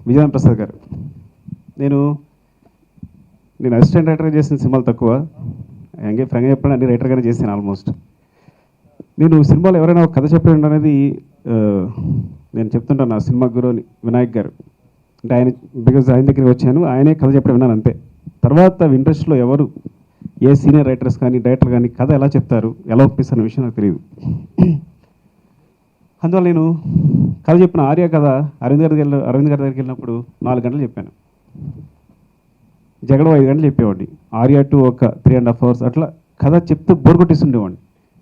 విజయన్ ప్రసాద్ గారు. నేను అసిస్టెంట్ రైటర్గా చేసిన సినిమాలు తక్కువ, ఫ్రాంక్గా చెప్పండి అన్ని రైటర్గానే చేశాను ఆల్మోస్ట్. నేను సినిమాలో ఎవరైనా ఒక కథ చెప్పండి అనేది నేను చెప్తుంటాను. నా సినిమా గురువు వినాయక్ గారు అంటే ఆయన, బికాజ్ ఆయన దగ్గరికి వచ్చాను, ఆయనే కథ చెప్పడం విన్నాను అంతే. తర్వాత ఇండస్ట్రీలో ఎవరు ఏ సీనియర్ రైటర్స్ కానీ డైరెక్టర్ కానీ కథ ఎలా చెప్తారు, ఎలా ఒప్పిస్తున్న విషయం నాకు తెలియదు. అందువల్ల నేను కథ చెప్పిన ఆర్య కథ అరవింద్ గారి దగ్గరికి వెళ్ళినప్పుడు 4 గంటలు చెప్పాను. జగడం 5 గంటలు చెప్పేవాడిని. ఆర్య టు ఒక 3.5 hours అట్లా కథ చెప్తూ బోర్ కొట్టేస్తుండేవాడిని.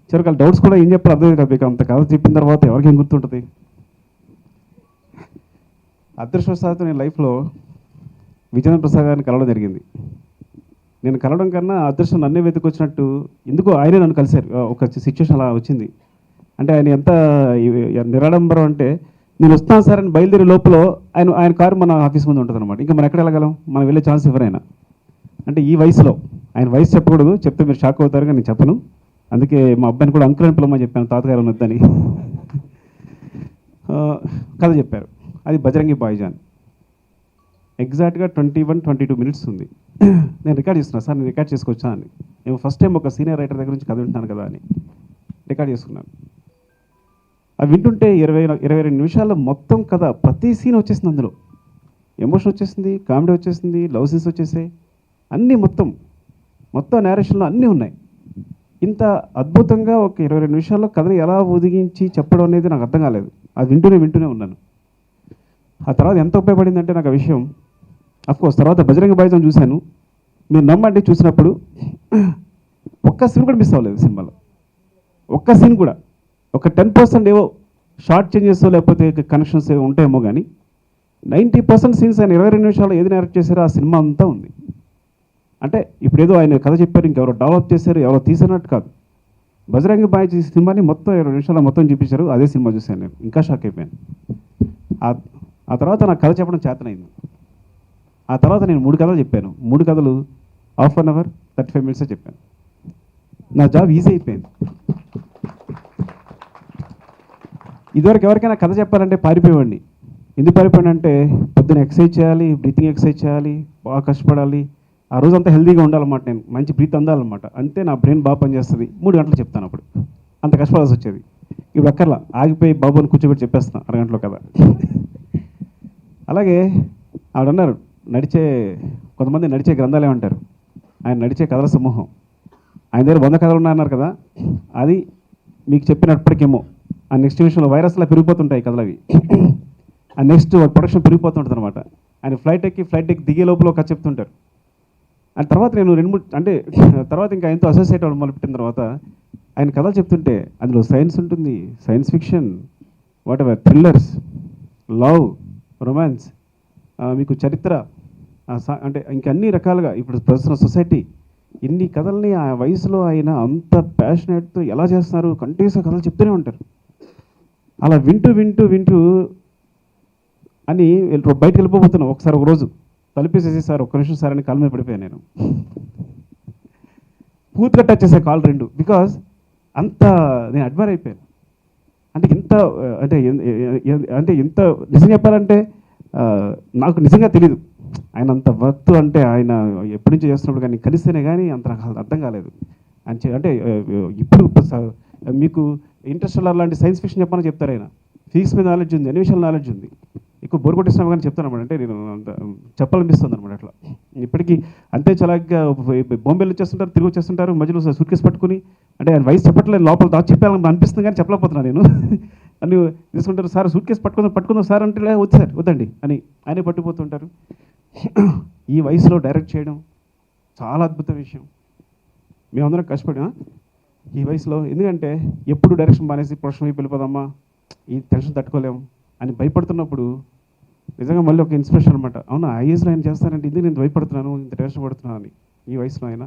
చివరికి వాళ్ళ డౌట్స్ కూడా ఏం చెప్పారు అర్థం కాదు. మీకు అంత కథ చెప్పిన తర్వాత ఎవరికి ఏం గుర్తుంటుంది. అదృష్టవశాత్తు నేను లైఫ్లో విజయన్ ప్రసాద్ గారిని కలవడం జరిగింది. నేను కలవడం కన్నా అదృష్టం నన్నే వెతుకొచ్చినట్టు ఎందుకో ఆయనే నన్ను కలిశారు. ఒక సిచ్యువేషన్ అలా వచ్చింది. అంటే ఆయన ఎంత నిరాడంబరం అంటే, నేను వస్తాను సార్ అని బయలుదేరే లోపల ఆయన కారు మన ఆఫీస్ ముందు ఉంటుంది అనమాట. ఇంకా మనం ఎక్కడ వెళ్ళగలం, మనం వెళ్ళే ఛాన్స్ ఎవరైనా. అంటే ఈ వయసులో, ఆయన వయసు చెప్పకూడదు, చెప్తే మీరు షాక్ అవుతారు కానీ నేను చెప్పను. అందుకే మా అబ్బాయిని కూడా అంకుల్ అని పిలవమని చెప్పాను, తాతగారు వద్దని. కథ చెప్పారు. అది బజరంగి భాయిజాన్. ఎగ్జాక్ట్గా 21-22 minutes ఉంది. నేను రికార్డ్ చేస్తున్నాను సార్, నేను రికార్డ్ చేసుకోవచ్చా అని. నేను ఫస్ట్ టైం ఒక సీనియర్ రైటర్ దగ్గర నుంచి కథ వింటున్నాను కదా అని రికార్డ్ చేసుకున్నాను. అవి వింటుంటే 22 నిమిషాల్లో మొత్తం కథ, ప్రతి సీన్ వచ్చేసింది. అందులో ఎమోషన్ వచ్చేసింది, కామెడీ వచ్చేసింది, లవ్ సీన్స్ వచ్చేసాయి, అన్నీ మొత్తం నేరేషన్లో అన్నీ ఉన్నాయి. ఇంత అద్భుతంగా ఒక 22 నిమిషాల్లో కథని ఎలా ఒదిగించి చెప్పడం అనేది నాకు అర్థం కాలేదు. అది వింటూనే ఉన్నాను. ఆ తర్వాత ఎంత ఉపయోగపడిందంటే నాకు ఆ విషయం, అఫ్కోర్స్ తర్వాత బజరంగి భాయిజాన్ చూశాను. మీరు నమ్మండి, చూసినప్పుడు ఒక్క సీన్ కూడా మిస్ అవ్వలేదు సినిమాలో. ఒక్క సీన్ కూడా, ఒక 10% ఏవో షార్ట్ చేంజెస్ లేకపోతే కనెక్షన్స్ ఏవో ఉంటాయేమో కానీ 90% సీన్స్ ఆయన 22 నిమిషాలు ఏది డైరెక్ట్ చేశారో ఆ సినిమా అంతా ఉంది. అంటే ఇప్పుడు ఏదో ఆయన కథ చెప్పారు, ఇంకెవరో డెవలప్ చేశారు, ఎవరో తీసినట్టు కాదు. బజరంగి భాయిజాన్ సినిమాని మొత్తం 20 నిమిషాలు మొత్తం చూపించారు. అదే సినిమా చూశాను నేను, ఇంకా షాక్ అయిపోయాను. ఆ తర్వాత నాకు కథ చెప్పడం చేతనైంది. ఆ తర్వాత నేను 3 కథలు చెప్పాను. 3 కథలు 1/2 hour 35 minutes చెప్పాను. నా జాబ్ ఈజీ అయిపోయింది. ఇదివరకు ఎవరికైనా కథ చెప్పాలంటే పారిపోయేవాడిని. ఎందుకు పారిపోయానంటే, పొద్దున్న ఎక్సర్సైజ్ చేయాలి, బ్రీతింగ్ ఎక్సర్సైజ్ చేయాలి, బాగా కష్టపడాలి, ఆ రోజంతా హెల్తీగా ఉండాలన్నమాట. నేను మంచి బ్రీత్ అందాలన్నమాట. అంతే నా బ్రెయిన్ బాగా పనిచేస్తుంది. 3 గంటలు చెప్తాను. అప్పుడు అంత కష్టపడాల్సి వచ్చేది. ఇప్పుడు అక్కర్లా, ఆగిపోయి బాబుని కూర్చోబెట్టి చెప్పేస్తాను అరగంటలో కదా. అలాగే ఆవిడన్నారు, కొంతమంది నడిచే గ్రంథాలు ఏమంటారు, ఆయన నడిచే కథల సమూహం. ఆయన దగ్గర 100 కథలు ఉన్నాయన్నారు కదా, అది మీకు చెప్పినప్పటికేమో ఆ నెక్స్ట్ నిమిషంలో వైరస్లా పెరిగిపోతుంటాయి కథలు అవి. ఆ నెక్స్ట్ ప్రొడక్షన్ పెరిగిపోతుంటుంది అనమాట. ఆయన ఫ్లైట్ ఎక్కి దిగే లోపల కథ చెప్తుంటారు. అండ్ తర్వాత నేను 2-3 అంటే తర్వాత ఇంకా ఆయనతో అసోసియేట్ అవ్వడం మొదలుపెట్టిన తర్వాత ఆయన కథలు చెప్తుంటే అందులో సైన్స్ ఉంటుంది, science fiction, what ever, thrillers, love, romance, మీకు చరిత్ర, అంటే ఇంకా అన్ని రకాలుగా ఇప్పుడు ప్రస్తుత సొసైటీ, ఇన్ని కథల్ని ఆ వయసులో ఆయన అంత ప్యాషనేట్తో ఎలా చేస్తున్నారు, కంటిన్యూస్గా కథలు చెప్తూనే ఉంటారు. అలా వింటూ అని బయటకు వెళ్ళిపోతున్నాం. ఒకసారి ఒక రోజు తలుపేసేసి, సార్ ఒక్క నిమిషం సార్ అని కాలు మీద పడిపోయాను నేను. పూర్తిగా టచ్ చేసే కాల్ 2, బికాజ్ అంత నేను అడ్మైర్ అయిపోయాను. అంటే ఇంత నిజం చెప్పాలంటే నాకు నిజంగా తెలీదు ఆయన అంత వర్త్. అంటే ఆయన ఎప్పటి నుంచో చేస్తున్నప్పుడు కానీ కలిస్తేనే కానీ అంత నాకు అర్థం కాలేదు. అంటే ఇప్పుడు మీకు ఇంటర్స్టెల్లార్ లాంటి సైన్స్ ఫిక్షన్ చెప్పమని చెప్తారు. ఆయన ఫిజిక్స్ మీద నాలెడ్జ్ ఉంది, అన్ని విషయాల నాలెడ్జ్ ఉంది. ఎక్కువ బోర్ కొట్టిస్తున్నాం కానీ చెప్తాను అనమాట. అంటే నేను అంత చెప్పాలనిపిస్తుంది అనమాట. అట్లా ఇప్పటికీ అంతే చలాగ్గా బాంబేలో వచ్చేస్తుంటారు, తిరిగి వచ్చేస్తుంటారు, మధ్యలో సూట్ కేసు పట్టుకుని. అంటే ఆయన వయసు చెప్పట్లేదు, లోపల దాచి చెప్పాలని అనిపిస్తుంది కానీ చెప్పలేకపోతున్నాను నేను. అన్ని తీసుకుంటారు, సార్ సూట్ కేసు పట్టుకుందాం సార్ అంటే వద్దు సార్ వద్దండి అని ఆయనే పట్టుకుపోతుంటారు. ఈ వయసులో డైరెక్ట్ చేయడం చాలా అద్భుత విషయం. మేమందరం కష్టపడినా ఈ వయసులో, ఎందుకంటే ఎప్పుడు డైరెక్షన్ మానేసి ప్రొఫెషన్ వైపు వెళ్ళిపోదామా, ఈ టెన్షన్ తట్టుకోలేము అని భయపడుతున్నప్పుడు నిజంగా మళ్ళీ ఒక ఇన్స్పిరేషన్ అనమాట. అవునా, ఆ ఏజ్లో ఆయన చేస్తానంటే ఇది నేను భయపడుతున్నాను, ఇంత టెన్షన్ పడుతున్నాను అని ఈ వయసులో ఆయన.